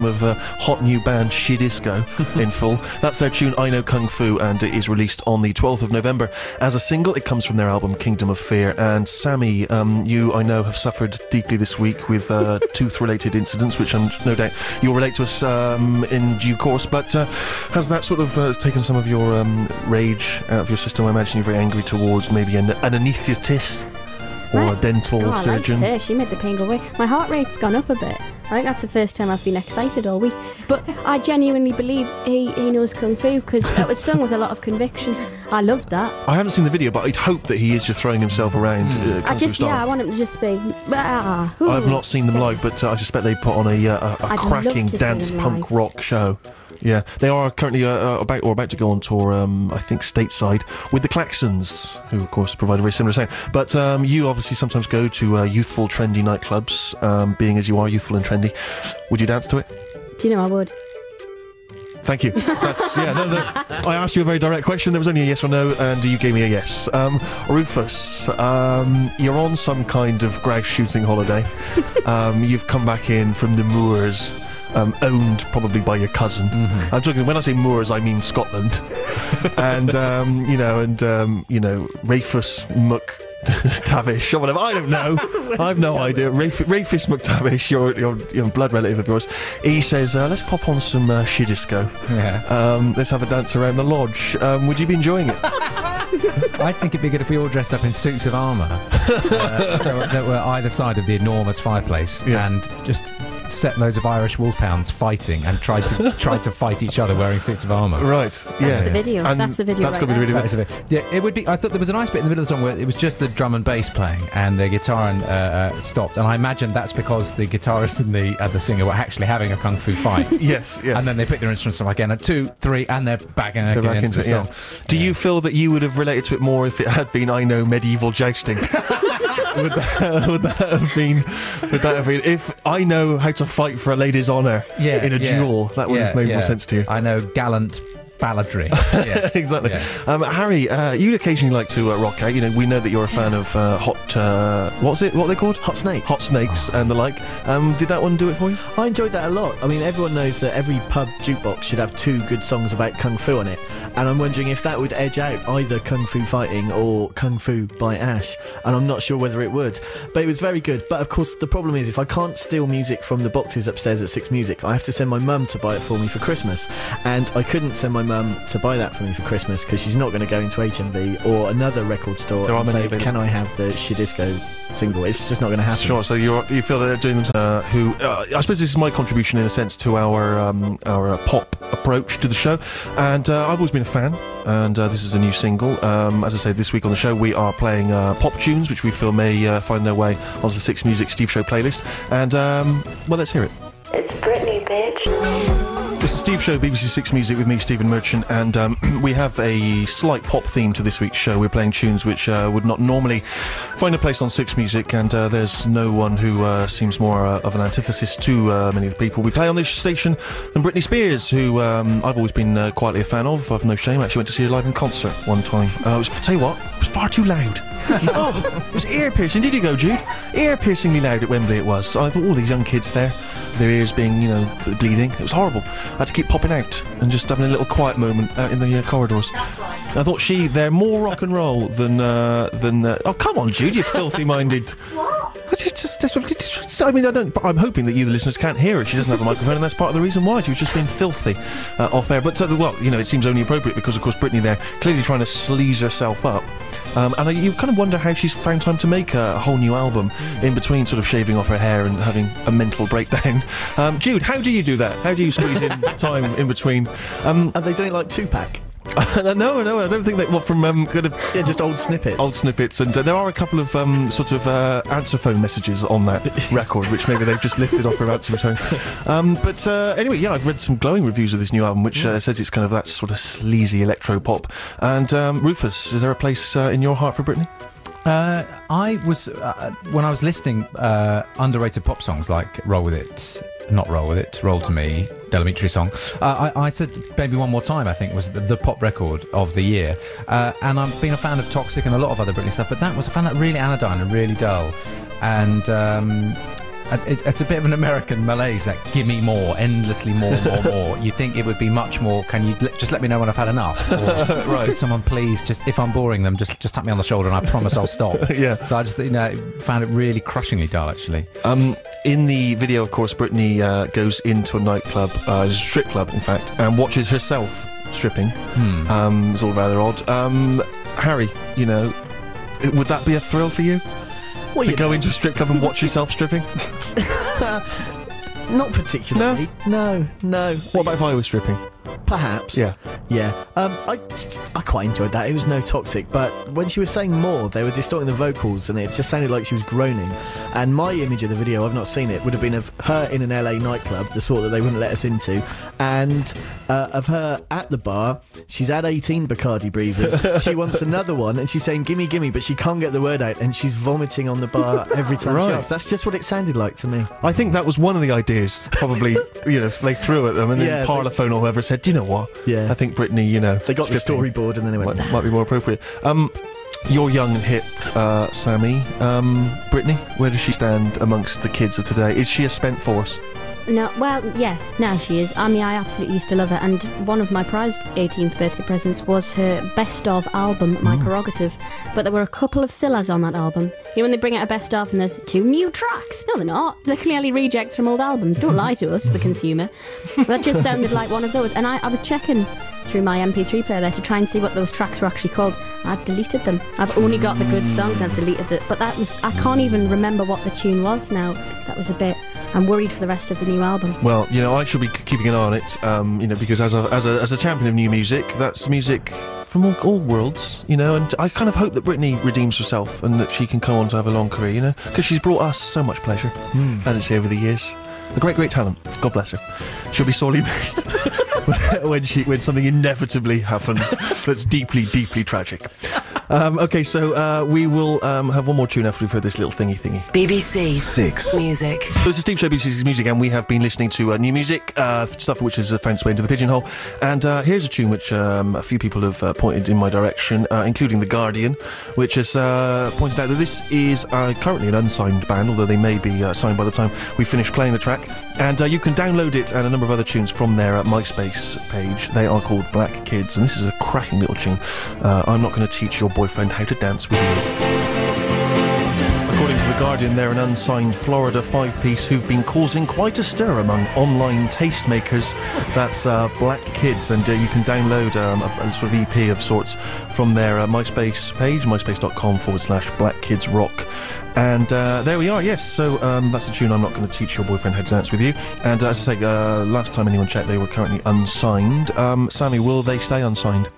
of hot new band Shidisco in full. That's their tune I Know Kung Fu, and it is released on the 12th of November as a single. It comes from their album Kingdom of Fear. And Sammy, you, I know, have suffered deeply this week with tooth-related incidents, which I'm no doubt you'll relate to us in due course, but has that sort of taken some of your rage out of your system? I imagine you're very angry towards maybe an anaesthetist or a dental surgeon. I liked her. She made the pain go away. My heart rate's gone up a bit. I think that's the first time I've been excited all week. But I genuinely believe he knows Kung Fu, because it was sung with a lot of conviction. I loved that. I haven't seen the video, but I'd hope that he is just throwing himself around. I want him to just be... I've not seen them live, but I suspect they put on a cracking dance punk rock show. Yeah, they are currently about to go on tour, I think stateside, with the Klaxons, who of course provide a very similar sound. But you obviously sometimes go to youthful, trendy nightclubs, being as you are youthful and trendy. Would you dance to it? Do you know I would? Thank you. That's, I asked you a very direct question. There was only a yes or no, and you gave me a yes. Rufus, you're on some kind of grouse shooting holiday. You've come back in from the moors. Owned probably by your cousin. I'm talking, when I say moors, I mean Scotland. And Rafus McTavish or whatever, I don't know. I've no idea. Rafus McTavish, your blood relative of yours, he says, let's pop on some Shidisco. Yeah. Let's have a dance around the lodge. Would you be enjoying it? I think it'd be good if we all dressed up in suits of armour that were either side of the enormous fireplace, and just set loads of Irish wolfhounds fighting and tried to fight each other wearing suits of armour. Right. Yeah. That's the video. That's the video. That's got to be the video. Yeah, it would be. I thought there was a nice bit in the middle of the song where it was just the drum and bass playing and the guitar and stopped. And I imagine that's because the guitarist and the singer were actually having a kung fu fight. Yes. And then they pick their instruments from again, 2, 3, and they're back into the song. Yeah. Do you feel that you would have related to it more if it had been I Know Medieval Jousting? Would that have been if I know how to fight for a lady's honour in a duel? That would have made more sense to you. I know gallant balladry. Yes. Exactly. Yeah. Harry, you occasionally like to rock out. We know that you're a fan of hot. What are they called? Hot Snakes. Hot Snakes and the like. Did that one do it for you? I enjoyed that a lot. I mean, everyone knows that every pub jukebox should have 2 good songs about Kung Fu on it. And I'm wondering if that would edge out either Kung Fu Fighting or Kung Fu by Ash. And I'm not sure whether it would. But it was very good. But of course, the problem is if I can't steal music from the boxes upstairs at Six Music, I have to send my mum to buy it for me for Christmas. And I couldn't send my mum to buy that for me for Christmas because she's not going to go into HMV or another record store and say, can I have the Shidisco single? It's just not going to happen. Sure, so you feel that they're doing them I suppose this is my contribution in a sense to our pop approach to the show, and I've always been a fan, and this is a new single. As I say, this week on the show we are playing pop tunes which we feel may find their way onto the Six Music Steve Show playlist, and well, let's hear it. It's Britney, bitch. This is Steve Show, BBC Six Music with me, Stephen Merchant, and we have a slight pop theme to this week's show. We're playing tunes which would not normally find a place on Six Music, and there's no one who seems more of an antithesis to many of the people we play on this station than Britney Spears, who I've always been quietly a fan of. I've no shame. Actually went to see her live in concert one time. Tell you what, it was far too loud. It was ear-piercing. Did you go, Jude? Ear-piercingly loud at Wembley it was. I thought all these young kids there, their ears being, bleeding. It was horrible. I had to keep popping out and just having a little quiet moment out in the corridors. That's right. I thought they're more rock and roll than oh, come on, Jude, you filthy-minded. What? I'm hoping that you, the listeners, can't hear her. She doesn't have a microphone, and that's part of the reason why. She was just being filthy off air. But, it seems only appropriate because, of course, Britney there clearly trying to sleaze herself up. And you kind of wonder how she's found time to make a whole new album in between sort of shaving off her hair and having a mental breakdown. Jude, how do you do that? How do you squeeze in time in between? Are they doing like Tupac? No, I don't think they. Well, from just old snippets. Old snippets, and there are a couple of answer phone messages on that record, which maybe they've just lifted off her answer phone. But anyway, I've read some glowing reviews of this new album, which says it's kind of that sort of sleazy electro pop. And Rufus, is there a place in your heart for Britney? I was when I was listing underrated pop songs like Roll With It, Not Roll With It, Roll To Me, Del Amitri song, I said Baby One More Time, I think was the pop record of the year, and I've been a fan of Toxic and a lot of other Britney stuff, but I found that really anodyne and really dull, and it's a bit of an American malaise, that gimme more, endlessly more. You think it would be much more, can you just let me know when I've had enough? Or, Right. could someone please, just if I'm boring them, just tap me on the shoulder and I promise I'll stop. Yeah. So I just, found it really crushingly dull, actually. In the video, of course, Britney goes into a nightclub, a strip club, in fact, and watches herself stripping. It's all rather odd. Harry, would that be a thrill for you? Well, To go into a strip club and watch yourself stripping? Not particularly. No. What about if I was stripping? Perhaps. Yeah. I quite enjoyed that. It was no toxic, but when she was saying more, they were distorting the vocals, and it just sounded like she was groaning. And my image of the video, I've not seen it, would have been of her in an LA nightclub, the sort that they wouldn't let us into, and of her at the bar. She's had 18 Bacardi Breezes. She wants another one, and she's saying gimme, gimme, but she can't get the word out, and she's vomiting on the bar every time Right. she asks. That's just what it sounded like to me. I think that was one of the ideas, probably, they threw at them, and then Yeah, Parlophone or whoever said, you know what? Yeah. I think Britney, They got the stripping storyboard, and then they went, might be more appropriate. You're young and hip, Sammy. Britney, where does she stand amongst the kids of today? Is she a spent force? No, well, yes, now she is. I mean, I absolutely used to love her, and one of my prized 18th birthday presents was her best of album, My Prerogative. But there were a couple of fillers on that album. You know, when they bring out a best of and there's 2 new tracks? No, they're not. They're clearly rejects from old albums. Don't lie to us, the consumer. That just sounded like one of those. And I was checking through my MP3 player there to try and see what those tracks were actually called. I've deleted them. I've only got the good songs. I've deleted it. But I can't even remember what the tune was now. That was a bit... I'm worried for the rest of the new album. Well, I should be keeping an eye on it, because as a champion of new music, that's music from all worlds, and I kind of hope that Britney redeems herself and that she can go on to have a long career, because she's brought us so much pleasure, hasn't she, over the years? A great talent. God bless her. She'll be sorely missed when something inevitably happens that's deeply tragic. Okay, so we will have one more tune after we've heard this little thingy. BBC 6 Music. So it's a Steve Show, BBC Music, and we have been listening to new music, stuff which has found its way into the pigeonhole. And here's a tune which a few people have pointed in my direction, including The Guardian, which has pointed out that this is currently an unsigned band, although they may be signed by the time we finish playing the track. And you can download it and a number of other tunes from their MySpace page. They are called Black Kids, and this is a cracking little tune. I'm not going to teach your boyfriend how to dance with you. According to The Guardian, they're an unsigned Florida 5-piece who've been causing quite a stir among online tastemakers. That's Black Kids, and you can download a sort of EP of sorts from their MySpace page, myspace.com/blackkidsrock. And there we are, yes. So that's the tune, I'm not going to teach your boyfriend how to dance with you. And as I say, last time anyone checked, they were currently unsigned. Sammy, will they stay unsigned?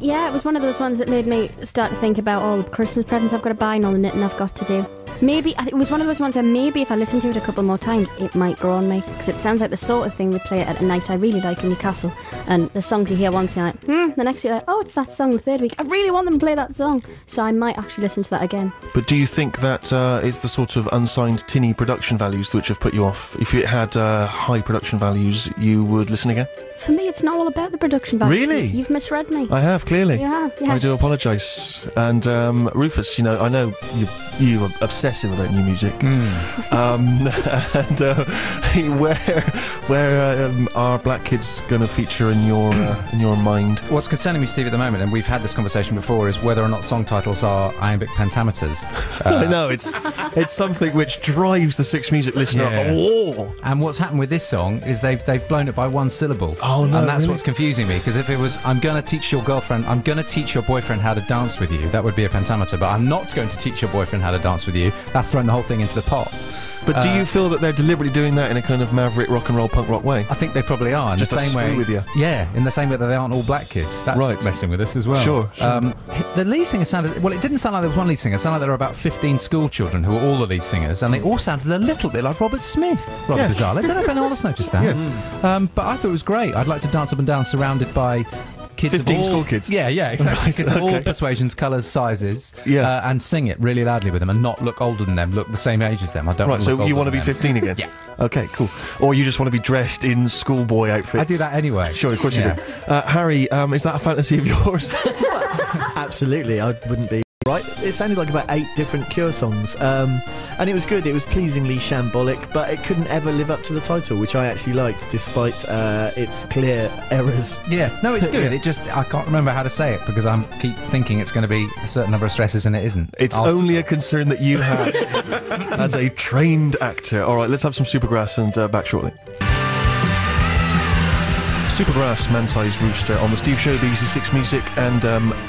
Yeah, it was one of those ones that made me start to think about all the Christmas presents I've got to buy and all the knitting I've got to do. Maybe, it was one of those ones where maybe if I listen to it a couple more times, it might grow on me. Because it sounds like the sort of thing they play at a night I really like in Newcastle. And the songs you hear once, you're like, the next week you're like, oh, it's that song the third week. I really want them to play that song. So I might actually listen to that again. But do you think that it's the sort of unsigned tinny production values which have put you off? If it had high production values, you would listen again? For me, it's not all about the production value. Really? You've misread me. I have, clearly. You have, yeah. I do apologise. And Rufus, I know you are obsessive about new music. And where are Black Kids going to feature in your mind? What's concerning me, Steve, at the moment, and we've had this conversation before, is whether or not song titles are iambic pentameters. I know, it's something which drives the Six Music listener Yeah. up a wall. And what's happened with this song is they've blown it by one syllable. Oh, no, And that's really? what's confusing me, because if it was, I'm going to teach your boyfriend how to dance with you, that would be a pentameter, but I'm not going to teach your boyfriend how to dance with you, that's throwing the whole thing into the pot. But do you feel that they're deliberately doing that in a kind of maverick rock and roll punk rock way? I think they probably are, in Just the to same way. screw with you. Yeah, in the same way that they aren't all Black Kids. That's Right. messing with us as well. Sure. The lead singer sounded... Well, it didn't sound like there was one lead singer. It sounded like there were about 15 school children who were all the lead singers, and they all sounded a little bit like Robert Smith. Rather Yeah. bizarre. I don't know if anyone else noticed that. Yeah. But I thought it was great. I'd like to dance up and down surrounded by... kids 15 of all, school kids. Yeah, exactly. Right, Kids of all okay. persuasions, colours, sizes. Yeah. And sing it really loudly with them and not look older than them, look the same age as them. I don't Right, want to look so you older want to be than them. 15 again? Yeah. Okay, cool. Or you just want to be dressed in schoolboy outfits? I do that anyway. Sure, of course Yeah. you do. Harry, is that a fantasy of yours? Absolutely, I wouldn't be. Right, it sounded like about 8 different Cure songs. And it was good. It was pleasingly shambolic, but it couldn't ever live up to the title, which I actually liked, despite its clear errors. Yeah, no, it's good. It just, I can't remember how to say it because I keep thinking it's going to be a certain number of stresses and it isn't. It's only a concern that you have as a trained actor. All right, let's have some Supergrass and back shortly. Supergrass, Man-Sized Rooster on the Steve Show, BBC Six Music, and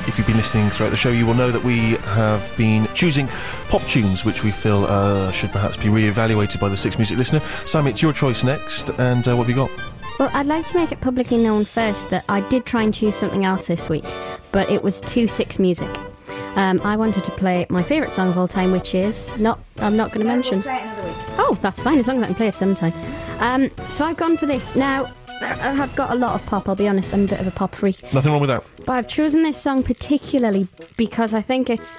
if you've been listening throughout the show, you will know that we have been choosing pop tunes which we feel should perhaps be re-evaluated by the Six Music listener. Sam, it's your choice next, and what have you got? Well, I'd like to make it publicly known first that I did try and choose something else this week, but it was too Six Music. I wanted to play my favourite song of all time, which is I'm not going to mention. We'll play it another week. Oh, that's fine, as long as I can play it sometime. So I've gone for this. Now, I've got a lot of pop, I'll be honest, I'm a bit of a pop freak. Nothing wrong with that. But I've chosen this song particularly because I think it's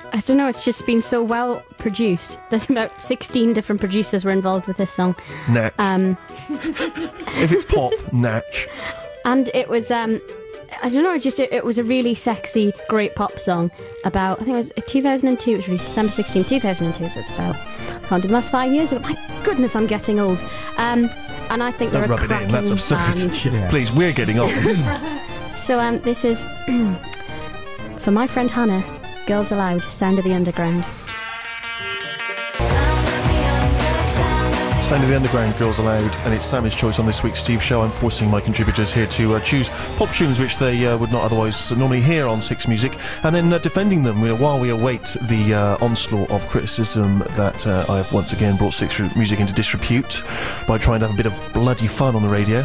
just been so well produced. There's about 16 different producers were involved with this song. Natch. If it's pop, Natch. And it was, I don't know, it was a really sexy, great pop song about, I think it was 2002, it was released December 16, 2002, so it's about, I can't do the last 5 years ago. My goodness, I'm getting old. And I think Don't they're rub a it in, that's cracking absurd. band. Please, we're getting old. So this is for my friend Hannah, Girls Aloud, Sound of the Underground. Sound of the Underground, Girls Aloud, and it's Sammy's choice on this week's Steve Show. I'm forcing my contributors here to choose pop tunes which they would not otherwise normally hear on Six Music, and then defending them while we await the onslaught of criticism that I have once again brought Six Music into disrepute by trying to have a bit of bloody fun on the radio.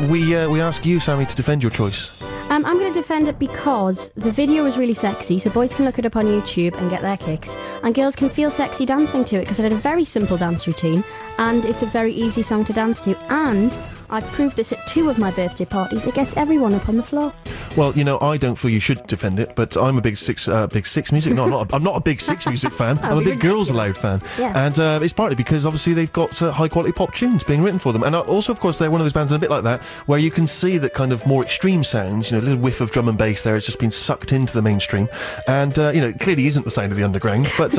We ask you, Sammy, to defend your choice. I'm going to defend it because the video is really sexy, so boys can look it up on YouTube and get their kicks, and girls can feel sexy dancing to it because it had a very simple dance routine, and it's a very easy song to dance to, and I've proved this at 2 of my birthday parties. It gets everyone up on the floor. Well, you know, I don't feel you should defend it, but I'm a big Six Music. No, I'm not a big Six Music fan. I'm a big Girls Aloud fan, Yeah. and it's partly because obviously they've got high quality pop tunes being written for them, and also, of course, they're one of those bands a bit like that where you can see that kind of more extreme sounds. You know, a little whiff of drum and bass there has just been sucked into the mainstream, and you know, it clearly isn't the sound of the underground, but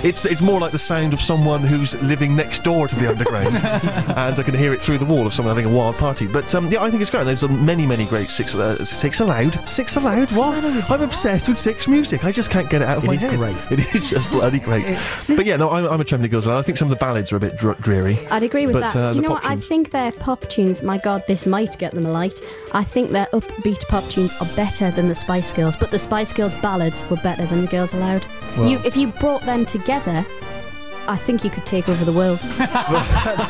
it's more like the sound of someone who's living next door to the underground, and I can hear it through the wall of someone having a wild party. But yeah, I think it's great. There's many great Six Aloud. What? I'm obsessed with Six Music. I just can't get it out of my head. Great. It is just bloody great. But yeah, no, I'm a champion of Girls Aloud. I think some of the ballads are a bit dreary. I'd agree with But, that. Do you the know pop what? I tunes- think their pop tunes, my God, this might get them a light. I think their upbeat pop tunes are better than the Spice Girls, but the Spice Girls ballads were better than the Girls Aloud. Well- If you brought them together, I think you could take over the world.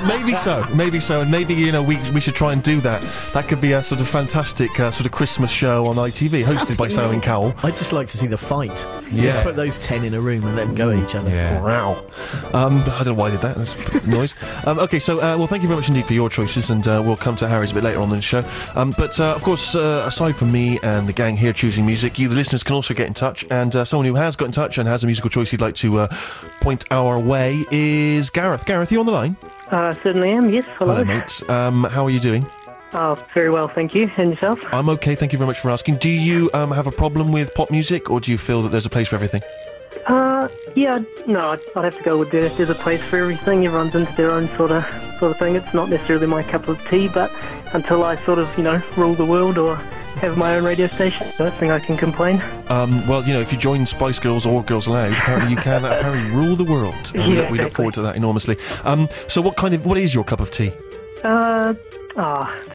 Maybe so, and maybe, you know, we should try and do that. That could be a sort of fantastic sort of Christmas show on ITV, hosted by Simon Cowell. I'd just like to see the fight. Yeah. Just put those 10 in a room and let them go at each other. Yeah. Wow. I don't know why I did that. That's noise. Okay, so, well, thank you very much indeed for your choices, and we'll come to Harry's a bit later on in the show. But, of course, aside from me and the gang here choosing music, you, the listeners, can also get in touch, and someone who has got in touch and has a musical choice he'd like to point our way is Gareth. Gareth, you on the line? Certainly am, yes. Hello. mate. How are you doing? Oh, very well, thank you. And yourself? I'm okay, thank you very much for asking. Do you have a problem with pop music, or do you feel that there's a place for everything? Yeah, no, I'd have to go with there's a place for everything. Everyone's into their own sort of thing. It's not necessarily my cup of tea, but until I sort of, you know, rule the world or have my own radio station, I don't think I can complain. Well, you know, if you join Spice Girls or Girls Aloud, apparently you can apparently rule the world. And Yeah, we look forward to that enormously. So what is your cup of tea?